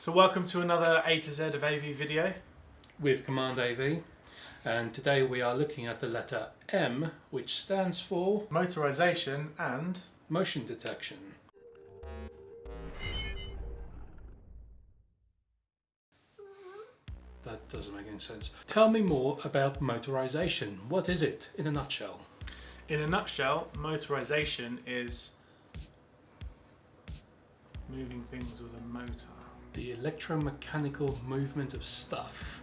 So welcome to another A to Z of AV video. With Command AV, and today we are looking at the letter M, which stands for Motorisation and motion detection. That doesn't make any sense. Tell me more about motorisation. What is it in a nutshell? in a nutshell, motorisation is moving things with a motor. The electromechanical movement of stuff.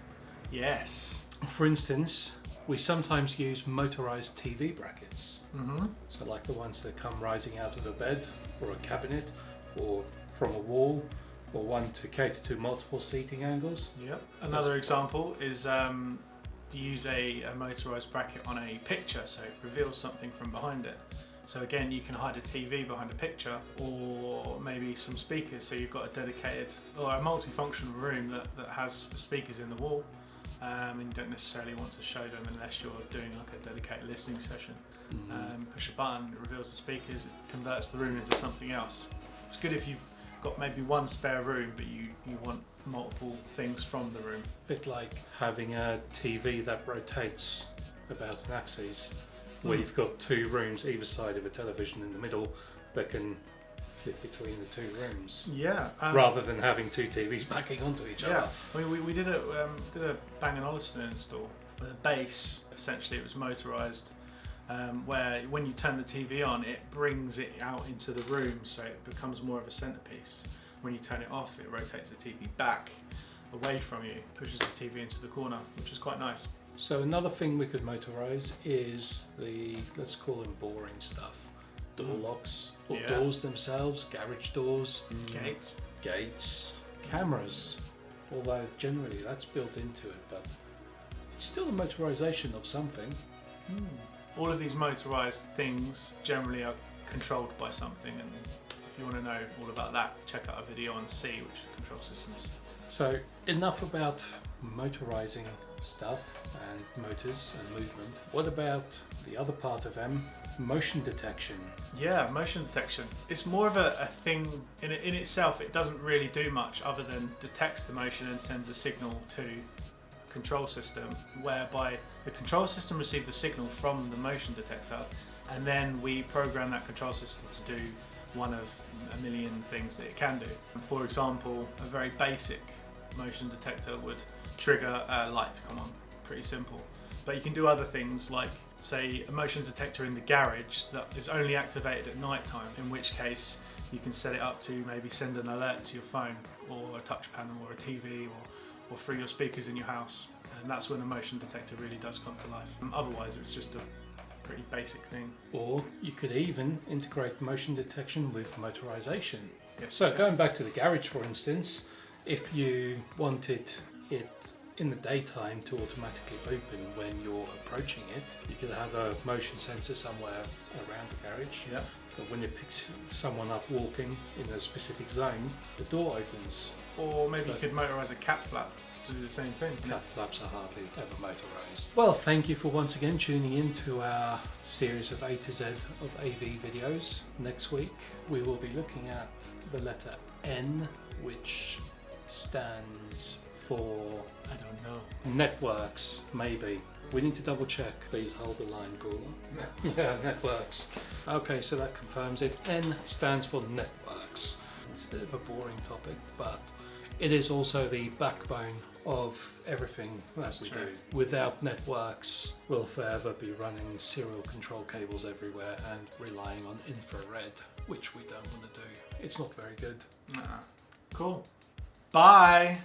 Yes. For instance, we sometimes use motorised TV brackets. So like the ones that come rising out of a bed or a cabinet or from a wall, or one to cater to multiple seating angles. Yep. Another example is to use a motorised bracket on a picture, so it reveals something from behind it. So again, you can hide a TV behind a picture, or maybe some speakers, so you've got a dedicated or a multifunctional room that has speakers in the wall, and you don't necessarily want to show them unless you're doing like a dedicated listening session. Push a button, it reveals the speakers, it converts the room into something else. It's good if you've got maybe one spare room but you want multiple things from the room. Bit like having a TV that rotates about an axis, where you've got two rooms either side of a television in the middle that can flip between the two rooms. Yeah. Rather than having two TVs backing onto each other. I mean, we did a Bang & Olufsen install with a base. Essentially, it was motorised, where when you turn the TV on, it brings it out into the room, so it becomes more of a centerpiece. When you turn it off, it rotates the TV back away from you, pushes the TV into the corner, which is quite nice. So another thing we could motorise is the, let's call them boring stuff. Door locks, or doors themselves, garage doors, gates, cameras, although generally that's built into it, but it's still a motorisation of something. All of these motorised things generally are controlled by something, and if you want to know all about that, check out a video on C, which is control systems. So enough about motorising stuff and motors and movement. What about the other part of M, motion detection? Yeah, motion detection. It's more of a thing in itself. It doesn't really do much other than detects the motion and sends a signal to control system, whereby the control system receives the signal from the motion detector, and then we program that control system to do one of a million things that it can do. For example, a very basic motion detector would trigger a light to come on. Pretty simple. But you can do other things like, say, a motion detector in the garage that is only activated at night time, in which case you can set it up to maybe send an alert to your phone or a touch panel or a TV or through your speakers in your house. And that's when a motion detector really does come to life. Otherwise, it's just a pretty basic thing. Or you could even integrate motion detection with motorisation. Yes. So going back to the garage, for instance, if you wanted it in the daytime to automatically open when you're approaching it, you could have a motion sensor somewhere around the garage. Yeah. But when it picks someone up walking in a specific zone, the door opens. Or maybe you could motorise a cat flap to do the same thing. Cat flaps are hardly ever motorised. Well, thank you for once again tuning in to our series of A to Z of AV videos. Next week we will be looking at the letter N, which stands for, I don't know, networks, maybe. We need to double check. Please hold the line, caller. Yeah, networks. Okay, so that confirms it. N stands for networks. It's a bit of a boring topic, but it is also the backbone of everything that we do. Without networks, we'll forever be running serial control cables everywhere and relying on infrared, which we don't want to do. It's not very good. Cool. Bye.